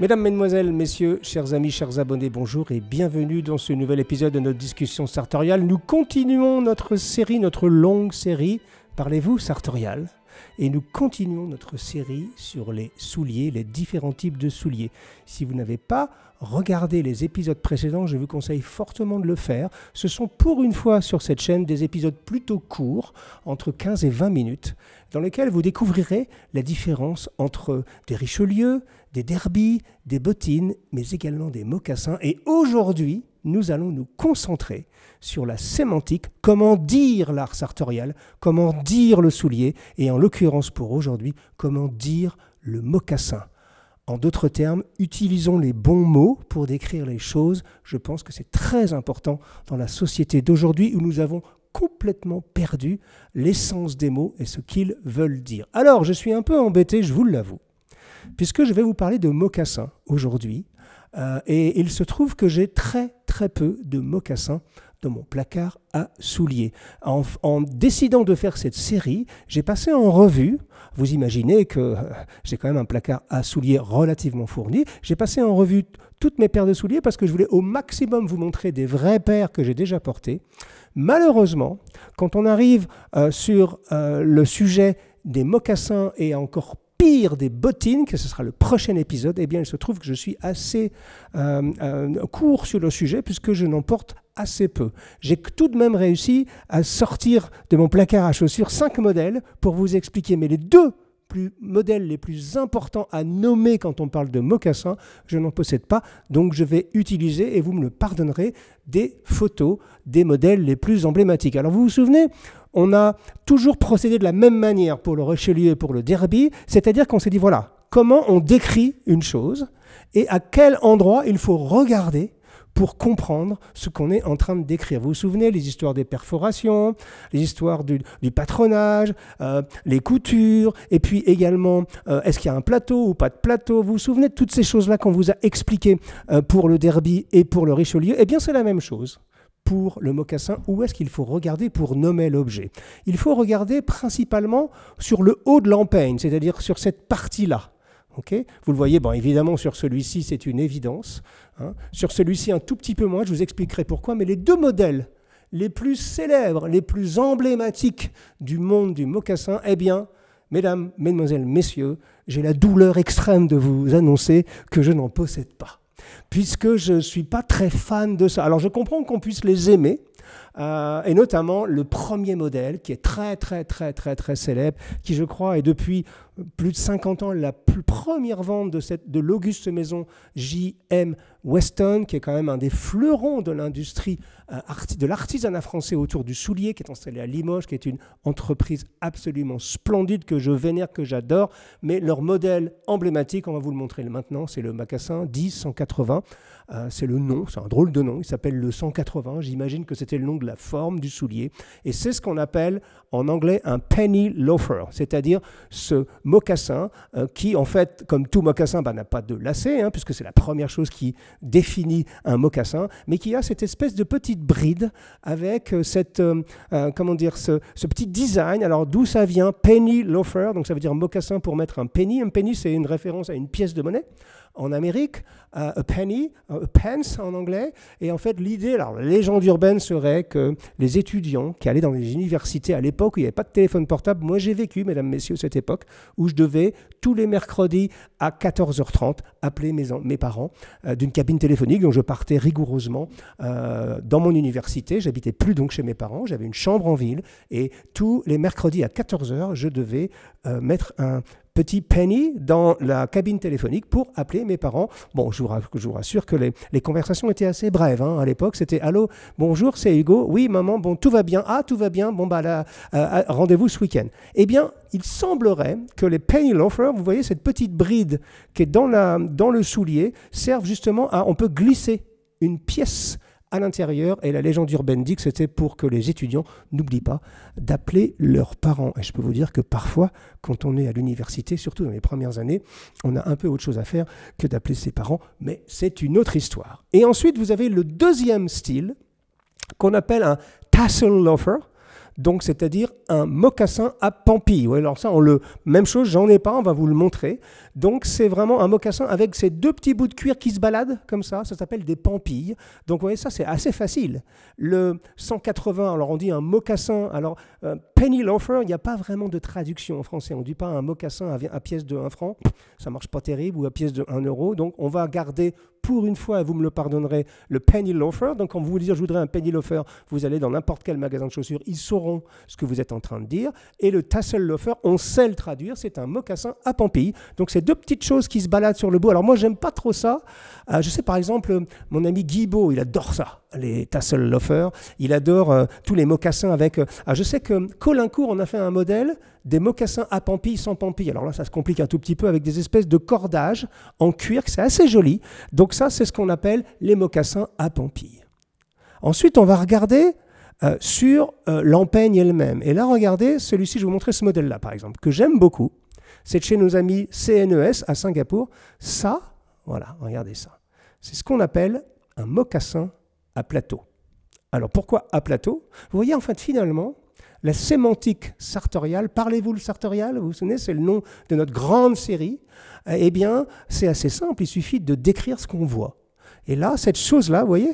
Mesdames, Mesdemoiselles, Messieurs, chers amis, chers abonnés, bonjour et bienvenue dans ce nouvel épisode de notre discussion sartoriale. Nous continuons notre série, notre longue série, Parlez-vous sartorial ? Et nous continuons notre série sur les souliers, les différents types de souliers. Si vous n'avez pas regardé les épisodes précédents, je vous conseille fortement de le faire. Ce sont pour une fois sur cette chaîne des épisodes plutôt courts, entre 15 et 20 minutes, dans lesquels vous découvrirez la différence entre des Richelieu, des derbies, des bottines, mais également des mocassins. Et aujourd'hui, nous allons nous concentrer sur la sémantique, comment dire l'art sartorial, comment dire le soulier, et en l'occurrence pour aujourd'hui, comment dire le mocassin. En d'autres termes, utilisons les bons mots pour décrire les choses. Je pense que c'est très important dans la société d'aujourd'hui où nous avons complètement perdu l'essence des mots et ce qu'ils veulent dire. Alors, je suis un peu embêté, je vous l'avoue, puisque je vais vous parler de mocassins aujourd'hui. Et il se trouve que j'ai très peu de mocassins dans mon placard à souliers. En décidant de faire cette série, j'ai passé en revue, vous imaginez que j'ai quand même un placard à souliers relativement fourni, j'ai passé en revue toutes mes paires de souliers parce que je voulais au maximum vous montrer des vraies paires que j'ai déjà portées. Malheureusement, quand on arrive sur le sujet des mocassins et encore pire des bottines, que ce sera le prochain épisode, eh bien il se trouve que je suis assez court sur le sujet puisque je n'en porte assez peu. J'ai tout de même réussi à sortir de mon placard à chaussures 5 modèles pour vous expliquer, mais les deux modèles les plus importants à nommer quand on parle de mocassins, je n'en possède pas, donc je vais utiliser, et vous me le pardonnerez, des photos des modèles les plus emblématiques. Alors vous vous souvenez, on a toujours procédé de la même manière pour le Richelieu et pour le Derby, c'est-à-dire qu'on s'est dit, voilà, comment on décrit une chose et à quel endroit il faut regarder pour comprendre ce qu'on est en train de décrire. Vous vous souvenez, les histoires des perforations, les histoires du patronage, les coutures, et puis également, est-ce qu'il y a un plateau ou pas de plateau? Vous vous souvenez de toutes ces choses-là qu'on vous a expliquées pour le Derby et pour le Richelieu? Eh bien, c'est la même chose pour le mocassin. Où est-ce qu'il faut regarder pour nommer l'objet? Il faut regarder principalement sur le haut de l'empeigne, c'est-à-dire sur cette partie-là. Okay, vous le voyez, bon, évidemment, sur celui-ci, c'est une évidence. Hein. Sur celui-ci, un tout petit peu moins, je vous expliquerai pourquoi. Mais les deux modèles les plus célèbres, les plus emblématiques du monde du mocassin, eh bien, mesdames, mesdemoiselles, messieurs, j'ai la douleur extrême de vous annoncer que je n'en possède pas. Puisque je ne suis pas très fan de ça. Alors, je comprends qu'on puisse les aimer, et notamment le premier modèle qui est très célèbre, qui je crois est depuis plus de 50 ans la première vente de l'auguste maison J.M. Weston, qui est quand même un des fleurons de l'industrie de l'artisanat français autour du soulier, qui est installé à Limoges, qui est une entreprise absolument splendide que je vénère, que j'adore. Mais leur modèle emblématique, on va vous le montrer maintenant, c'est le mocassin 10-180. C'est le nom, c'est un drôle de nom, il s'appelle le 180. J'imagine que c'était le nom de la forme du soulier. Et c'est ce qu'on appelle en anglais un penny loafer, c'est-à-dire ce mocassin qui, en fait, comme tout mocassin, n'a pas de lacet, hein, puisque c'est la première chose qui définit un mocassin, mais qui a cette espèce de petite bride avec cette, comment dire, ce petit design. Alors d'où ça vient? Penny loafer, donc ça veut dire mocassin pour mettre un penny. Un penny, c'est une référence à une pièce de monnaie. En Amérique, a penny, a pence en anglais. Et en fait, l'idée, alors la légende urbaine serait que les étudiants qui allaient dans les universités à l'époque où il n'y avait pas de téléphone portable, moi j'ai vécu, mesdames, messieurs, cette époque où je devais tous les mercredis à 14h30 appeler mes parents d'une cabine téléphonique. Donc je partais rigoureusement dans mon université. J'habitais plus donc chez mes parents. J'avais une chambre en ville et tous les mercredis à 14h, je devais mettre un petit penny dans la cabine téléphonique pour appeler mes parents. Bon, je vous rassure que les conversations étaient assez brèves. Hein. À l'époque, c'était « Allô, bonjour, c'est Hugo. Oui, maman, bon, tout va bien. Ah, tout va bien. Bon, bah là, rendez-vous ce week-end. » Eh bien, il semblerait que les penny loafers, vous voyez cette petite bride qui est dans le soulier, servent justement à, on peut glisser une pièce à l'intérieur, et la légende urbaine dit que c'était pour que les étudiants n'oublient pas d'appeler leurs parents. Et je peux vous dire que parfois, quand on est à l'université, surtout dans les premières années, on a un peu autre chose à faire que d'appeler ses parents, mais c'est une autre histoire. Et ensuite, vous avez le deuxième style, qu'on appelle un tassel loafer. Donc, c'est-à-dire un mocassin à pampille. Ouais, alors ça, même chose, j'en ai pas, on va vous le montrer. Donc, c'est vraiment un mocassin avec ces deux petits bouts de cuir qui se baladent comme ça s'appelle des pampilles. Donc, vous voyez, ça, c'est assez facile. Le 180, alors on dit un mocassin. Alors, penny loafer, il n'y a pas vraiment de traduction en français. On ne dit pas un mocassin à pièce de 1 franc. Ça ne marche pas terrible, ou à pièce de 1 euro. Donc, on va garder pour une fois, et vous me le pardonnerez, le penny loafer. Donc, quand vous dites je voudrais un penny loafer, vous allez dans n'importe quel magasin de chaussures, ils sauront ce que vous êtes en train de dire. Et le tassel loafer, on sait le traduire, c'est un mocassin à pampille. Donc, c'est deux petites choses qui se baladent sur le bout. Alors, moi, j'aime pas trop ça. Je sais, par exemple, mon ami Guibaud, il adore ça, les tassel loafers. Il adore tous les mocassins avec... je sais que Colincourt, on a fait un modèle des mocassins à pampille sans pampille. Alors là, ça se complique un tout petit peu avec des espèces de cordages en cuir, c'est assez joli. Donc ça, c'est ce qu'on appelle les mocassins à pampille. Ensuite, on va regarder sur l'empeigne elle-même. Et là, regardez, celui-ci, je vais vous montrer ce modèle-là, par exemple, que j'aime beaucoup. C'est de chez nos amis CNES à Singapour. Ça, voilà, regardez ça. C'est ce qu'on appelle un mocassin à plateau. Alors, pourquoi à plateau? Vous voyez, en fait, finalement, la sémantique sartoriale, parlez-vous le sartorial? Vous vous souvenez, c'est le nom de notre grande série. Eh bien, c'est assez simple, il suffit de décrire ce qu'on voit. Et là, cette chose-là, vous voyez,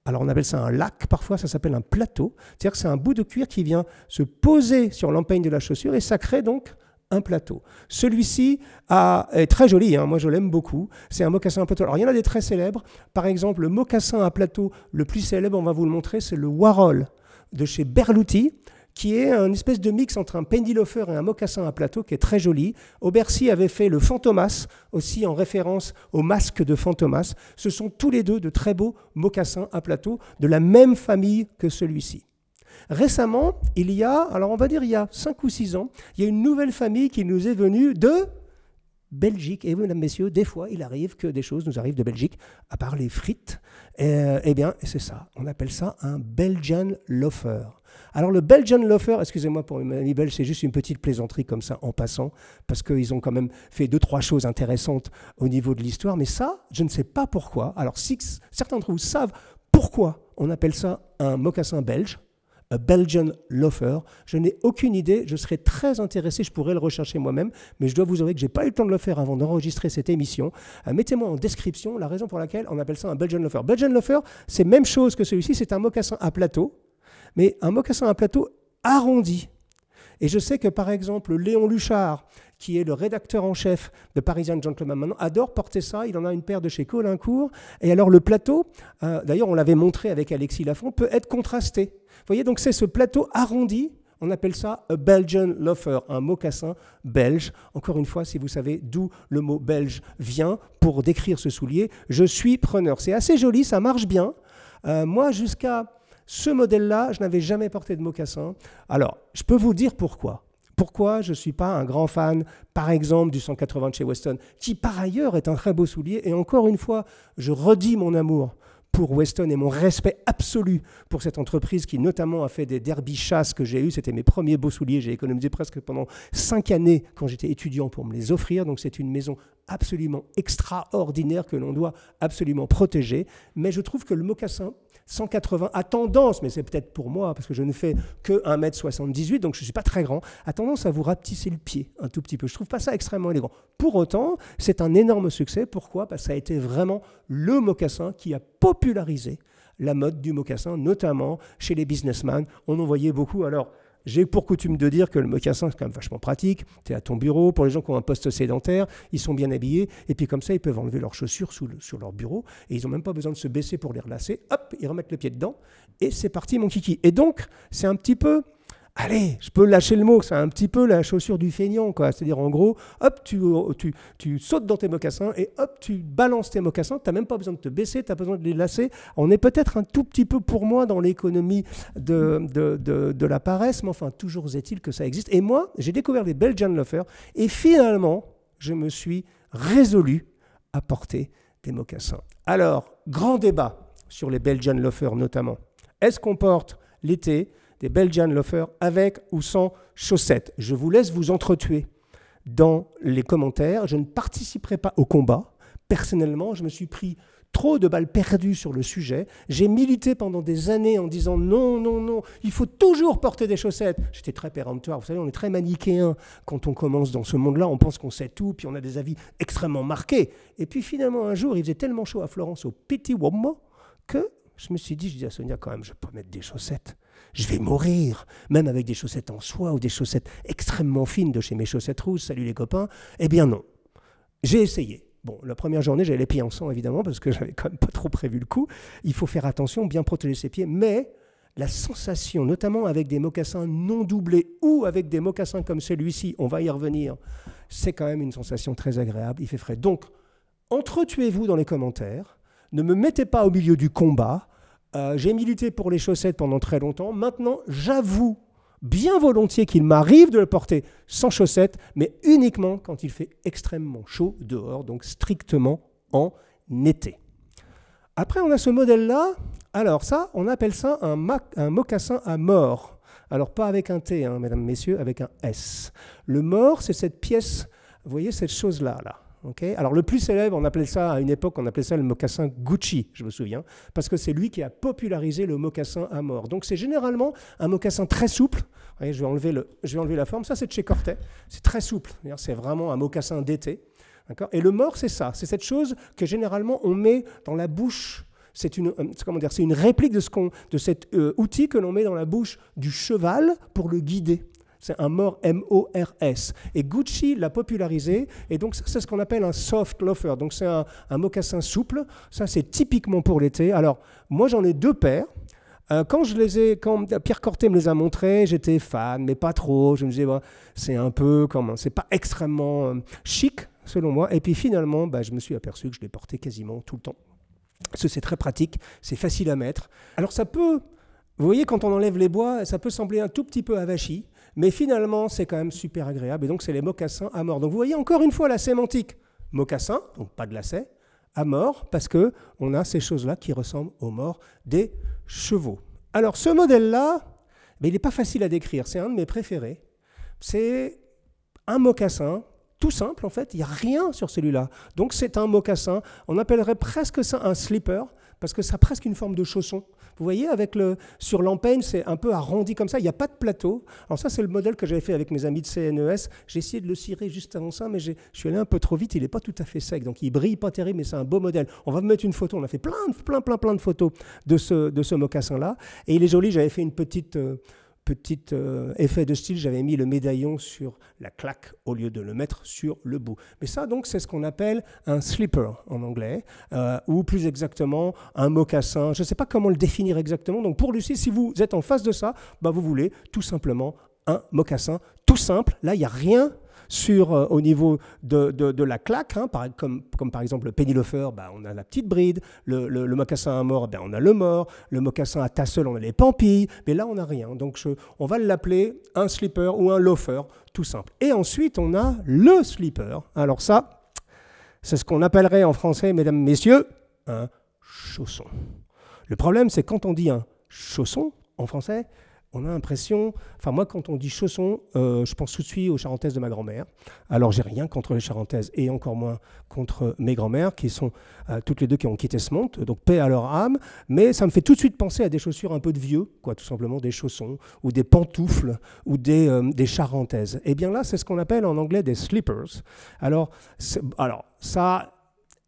alors on appelle ça un lac, parfois ça s'appelle un plateau, c'est-à-dire que c'est un bout de cuir qui vient se poser sur l'empeigne de la chaussure et ça crée donc un plateau. Celui-ci est très joli, hein, moi je l'aime beaucoup, c'est un mocassin à plateau. Alors il y en a des très célèbres, par exemple le mocassin à plateau le plus célèbre, on va vous le montrer, c'est le Warhol de chez Berluti, qui est une espèce de mix entre un penny loafer et un mocassin à plateau qui est très joli. Aubercy avait fait le Fantomas, aussi en référence au masque de Fantomas. Ce sont tous les deux de très beaux mocassins à plateau de la même famille que celui-ci. Récemment, il y a 5 ou 6 ans, il y a une nouvelle famille qui nous est venue de Belgique. Et oui, mesdames, messieurs, des fois, il arrive que des choses nous arrivent de Belgique, à part les frites. Eh bien, c'est ça. On appelle ça un Belgian loafer. Alors, le Belgian loafer, excusez-moi pour mes amis belges, c'est juste une petite plaisanterie comme ça, en passant, parce qu'ils ont quand même fait 2-3 choses intéressantes au niveau de l'histoire. Mais ça, je ne sais pas pourquoi. Alors, si certains d'entre vous savent pourquoi on appelle ça un mocassin belge, un Belgian loafer. Je n'ai aucune idée, je serais très intéressé, je pourrais le rechercher moi-même, mais je dois vous avouer que je n'ai pas eu le temps de le faire avant d'enregistrer cette émission. Mettez-moi en description la raison pour laquelle on appelle ça un Belgian loafer. Belgian loafer, c'est même chose que celui-ci, c'est un mocassin à plateau, mais un mocassin à plateau arrondi. Et je sais que par exemple, Léon Luchard, qui est le rédacteur en chef de Parisian Gentleman maintenant, adore porter ça. Il en a une paire de chez Colincourt. Et alors le plateau, d'ailleurs on l'avait montré avec Alexis Lafont, peut être contrasté. Vous voyez, donc c'est ce plateau arrondi. On appelle ça un Belgian loafer, un mocassin belge. Encore une fois, si vous savez d'où le mot belge vient pour décrire ce soulier, je suis preneur. C'est assez joli, ça marche bien. Moi, jusqu'à ce modèle-là, je n'avais jamais porté de mocassin. Alors, je peux vous dire pourquoi. Pourquoi je ne suis pas un grand fan, par exemple, du 180 de chez Weston, qui par ailleurs est un très beau soulier. Et encore une fois, je redis mon amour pour Weston et mon respect absolu pour cette entreprise qui notamment a fait des derby chasses que j'ai eus. C'était mes premiers beaux souliers. J'ai économisé presque pendant 5 années quand j'étais étudiant pour me les offrir. Donc c'est une maison absolument extraordinaire que l'on doit absolument protéger. Mais je trouve que le mocassin 180 a tendance, mais c'est peut-être pour moi, parce que je ne fais que 1m78, donc je ne suis pas très grand, a tendance à vous rapetisser le pied un tout petit peu. Je ne trouve pas ça extrêmement élégant. Pour autant, c'est un énorme succès. Pourquoi? Parce que ça a été vraiment le mocassin qui a popularisé la mode du mocassin, notamment chez les businessmen. On en voyait beaucoup. Alors, j'ai pour coutume de dire que le mocassin, c'est quand même vachement pratique. Tu es à ton bureau. Pour les gens qui ont un poste sédentaire, ils sont bien habillés. Et puis comme ça, ils peuvent enlever leurs chaussures sur leur bureau. Et ils n'ont même pas besoin de se baisser pour les relacer. Hop, ils remettent le pied dedans. Et c'est parti, mon kiki. Et donc, c'est un petit peu... Allez, je peux lâcher le mot, c'est un petit peu la chaussure du feignant, quoi. C'est-à-dire, en gros, hop, tu sautes dans tes mocassins et hop, tu balances tes mocassins. Tu n'as même pas besoin de te baisser, tu as besoin de les lasser. On est peut-être un tout petit peu, pour moi, dans l'économie de la paresse, mais enfin, toujours est-il que ça existe. Et moi, j'ai découvert les Belgian loafers et finalement, je me suis résolu à porter des mocassins. Alors, grand débat sur les Belgian loafers notamment. Est-ce qu'on porte l'été des Belgian loafers avec ou sans chaussettes? Je vous laisse vous entretuer dans les commentaires. Je ne participerai pas au combat Personnellement, je me suis pris trop de balles perdues sur le sujet. J'ai milité pendant des années en disant non, non, non, il faut toujours porter des chaussettes. J'étais très péremptoire. Vous savez, on est très manichéen quand on commence dans ce monde-là. On pense qu'on sait tout, puis on a des avis extrêmement marqués. Et puis finalement, un jour, il faisait tellement chaud à Florence, au Petit Uomo, que je me suis dit, je dis à Sonia, quand même, je ne vais pas mettre des chaussettes. Je vais mourir, même avec des chaussettes en soie ou des chaussettes extrêmement fines de chez Mes Chaussettes Rouges. Salut les copains. Eh bien non. J'ai essayé. Bon, la première journée, j'avais les pieds en sang, évidemment, parce que j'avais quand même pas trop prévu le coup. Il faut faire attention, bien protéger ses pieds, mais la sensation, notamment avec des mocassins non doublés ou avec des mocassins comme celui-ci, on va y revenir, c'est quand même une sensation très agréable, il fait frais. Donc, entretuez-vous dans les commentaires, ne me mettez pas au milieu du combat. J'ai milité pour les chaussettes pendant très longtemps. Maintenant, j'avoue bien volontiers qu'il m'arrive de le porter sans chaussettes, mais uniquement quand il fait extrêmement chaud dehors, donc strictement en été. Après, on a ce modèle-là. Alors ça, on appelle ça un mocassin à mort. Alors pas avec un T, hein, mesdames, messieurs, avec un S. Le mort, c'est cette pièce, vous voyez cette chose-là, là. Okay. Alors le plus célèbre, on appelait ça à une époque, on appelait ça le mocassin Gucci, je me souviens, parce que c'est lui qui a popularisé le mocassin à mort. Donc c'est généralement un mocassin très souple. Voyez, je vais enlever la forme. Ça c'est de chez Cortet. C'est très souple. C'est vraiment un mocassin d'été. Et le mort, c'est ça. C'est cette chose que généralement on met dans la bouche. C'est une réplique de cet outil que l'on met dans la bouche du cheval pour le guider. C'est un mort M-O-R-S. Et Gucci l'a popularisé. Et donc, c'est ce qu'on appelle un soft loafer. Donc, c'est un mocassin souple. Ça, c'est typiquement pour l'été. Alors, moi, j'en ai 2 paires. Quand Pierre Cortet me les a montrés, j'étais fan, mais pas trop. Je me disais, bah, c'est un peu c'est pas extrêmement chic, selon moi. Et puis, finalement, bah, je me suis aperçu que je les portais quasiment tout le temps. Parce que c'est très pratique, c'est facile à mettre. Alors, ça peut... Vous voyez, quand on enlève les bois, ça peut sembler un tout petit peu avachi, mais finalement, c'est quand même super agréable. Et donc, c'est les mocassins à mort. Donc, vous voyez encore une fois la sémantique. Mocassin, donc pas de lacet, à mort, parce qu'on a ces choses-là qui ressemblent aux morts des chevaux. Alors, ce modèle-là, il n'est pas facile à décrire. C'est un de mes préférés. C'est un mocassin, tout simple, en fait. Il n'y a rien sur celui-là. Donc, c'est un mocassin. On appellerait presque ça un slipper, parce que ça a presque une forme de chausson. Vous voyez, sur l'empeigne, c'est un peu arrondi comme ça, il n'y a pas de plateau. Alors ça, c'est le modèle que j'avais fait avec mes amis de CNES. J'ai essayé de le cirer juste avant ça, mais je suis allé un peu trop vite, il n'est pas tout à fait sec, donc il brille pas terrible, mais c'est un beau modèle. On va mettre une photo, on a fait plein de photos de ce mocassin-là, et il est joli, j'avais fait une petite effet de style, j'avais mis le médaillon sur la claque au lieu de le mettre sur le bout. Mais ça, donc, c'est ce qu'on appelle un slipper en anglais, ou plus exactement un mocassin. Je ne sais pas comment le définir exactement. Donc, pour Lucie, si vous êtes en face de ça, bah, vous voulez tout simplement un mocassin tout simple. Là, il n'y a rien au niveau de la claque, hein, comme par exemple le penny loafer, bah, on a la petite bride, le mocassin à mort, bah, on a le mort, le mocassin à tassel, on a les pampilles, mais là on n'a rien. Donc on va l'appeler un slipper ou un loafer, tout simple. Et ensuite on a le slipper. Alors ça, c'est ce qu'on appellerait en français, mesdames, messieurs, un chausson. Le problème, c'est quand on dit un chausson en français, on a l'impression, enfin moi quand on dit chausson, je pense tout de suite aux charentaises de ma grand-mère. Alors j'ai rien contre les charentaises et encore moins contre mes grand-mères qui sont toutes les deux qui ont quitté ce monde, donc paix à leur âme, mais ça me fait tout de suite penser à des chaussures un peu de vieux, quoi, tout simplement des chaussons ou des pantoufles ou des charentaises. Et bien là c'est ce qu'on appelle en anglais des slippers. Alors ça...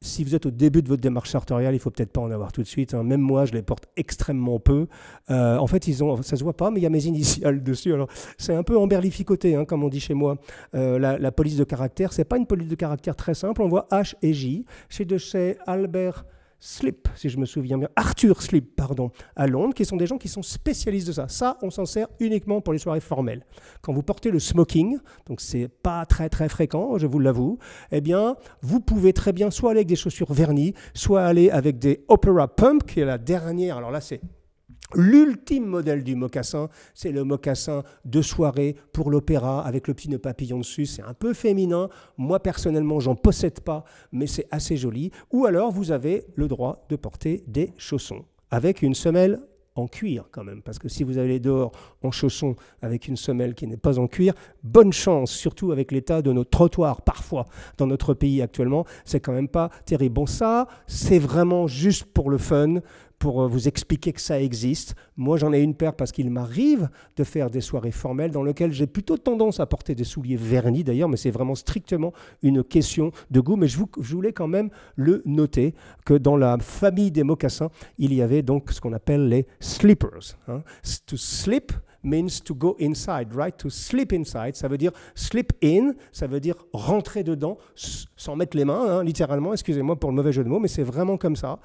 Si vous êtes au début de votre démarche sartoriale, il ne faut peut-être pas en avoir tout de suite. Hein. Même moi, je les porte extrêmement peu. En fait, ça ne se voit pas, mais il y a mes initiales dessus. Alors, c'est un peu emberlificoté, hein, comme on dit chez moi. La police de caractère, ce n'est pas une police de caractère très simple. On voit H et J. Chez Albert Slip, si je me souviens bien, Arthur Slip, pardon, à Londres, qui sont des gens qui sont spécialistes de ça. Ça, on s'en sert uniquement pour les soirées formelles. Quand vous portez le smoking, donc c'est pas très très fréquent, je vous l'avoue, eh bien, vous pouvez très bien soit aller avec des chaussures vernies, soit aller avec des Opera Pump, qui est la dernière, alors là c'est l'ultime modèle du mocassin, c'est le mocassin de soirée pour l'opéra avec le petit nœud papillon dessus. C'est un peu féminin. Moi, personnellement, j'en possède pas, mais c'est assez joli. Ou alors, vous avez le droit de porter des chaussons avec une semelle en cuir quand même, parce que si vous allez dehors en chaussons avec une semelle qui n'est pas en cuir, bonne chance, surtout avec l'état de nos trottoirs parfois dans notre pays actuellement, c'est quand même pas terrible. Bon, ça, c'est vraiment juste pour le fun, pour vous expliquer que ça existe. Moi, j'en ai une paire parce qu'il m'arrive de faire des soirées formelles dans lesquelles j'ai plutôt tendance à porter des souliers vernis d'ailleurs, mais c'est vraiment strictement une question de goût. Mais je voulais quand même le noter que dans la famille des mocassins, il y avait donc ce qu'on appelle les slippers. Hein. To slip means to go inside, right? To slip inside, ça veut dire slip in, ça veut dire rentrer dedans sans mettre les mains, hein, littéralement, excusez-moi pour le mauvais jeu de mots, mais c'est vraiment comme ça.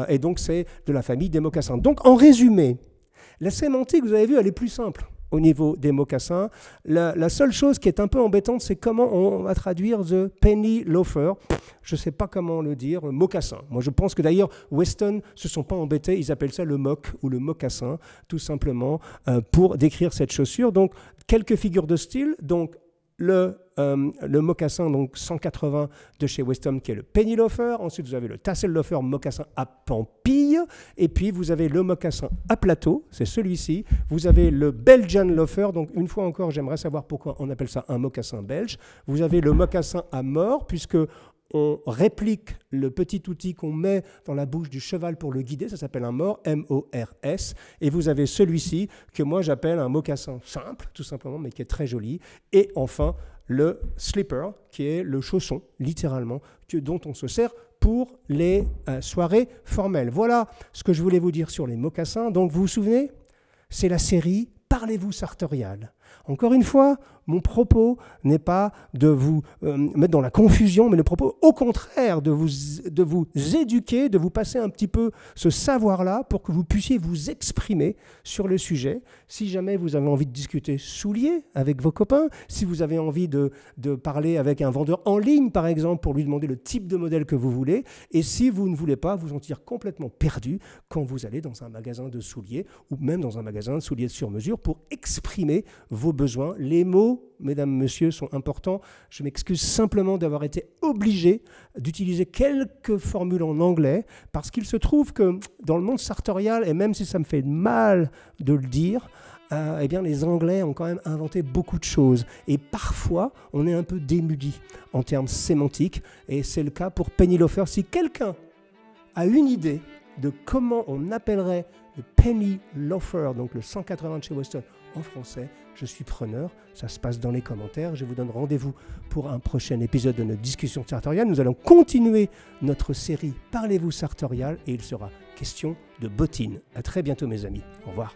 Et donc c'est de la famille des mocassins. Donc en résumé, la sémantique, vous avez vu, elle est plus simple au niveau des mocassins. La seule chose qui est un peu embêtante, c'est comment on va traduire the penny loafer. Je ne sais pas comment le dire, mocassin. Moi, je pense que d'ailleurs, Weston ne se sont pas embêtés, ils appellent ça le moc ou le mocassin, tout simplement, pour décrire cette chaussure. Donc, quelques figures de style. Donc, le mocassin donc 180 de chez Weston qui est le penny loafer. Ensuite, vous avez le tassel loafer, mocassin à pampille. Et puis, vous avez le mocassin à plateau, c'est celui-ci. Vous avez le Belgian loafer. Donc, une fois encore, j'aimerais savoir pourquoi on appelle ça un mocassin belge. Vous avez le mocassin à mort, puisque on réplique le petit outil qu'on met dans la bouche du cheval pour le guider, ça s'appelle un mors, M-O-R-S, et vous avez celui-ci que moi j'appelle un mocassin simple, tout simplement, mais qui est très joli, et enfin le slipper, qui est le chausson, littéralement, dont on se sert pour les soirées formelles. Voilà ce que je voulais vous dire sur les mocassins. Donc vous vous souvenez, c'est la série Parlez-vous sartorial. Encore une fois, mon propos n'est pas de vous mettre dans la confusion, mais le propos, au contraire, de vous éduquer, de vous passer un petit peu ce savoir-là pour que vous puissiez vous exprimer sur le sujet. Si jamais vous avez envie de discuter souliers avec vos copains, si vous avez envie de parler avec un vendeur en ligne, par exemple, pour lui demander le type de modèle que vous voulez, et si vous ne voulez pas vous sentir complètement perdu quand vous allez dans un magasin de souliers ou même dans un magasin de souliers sur mesure pour exprimer vos besoins. Les mots, mesdames, messieurs, sont importants. Je m'excuse simplement d'avoir été obligé d'utiliser quelques formules en anglais parce qu'il se trouve que dans le monde sartorial, et même si ça me fait mal de le dire, eh bien, les Anglais ont quand même inventé beaucoup de choses. Et parfois, on est un peu démuni en termes sémantiques. Et c'est le cas pour penny loafer. Si quelqu'un a une idée de comment on appellerait le penny loafer, donc le 180 de chez Weston en français, je suis preneur. Ça se passe dans les commentaires. Je vous donne rendez-vous pour un prochain épisode de notre discussion sartoriale. Nous allons continuer notre série Parlez-vous sartorial et il sera question de bottines. À très bientôt, mes amis. Au revoir.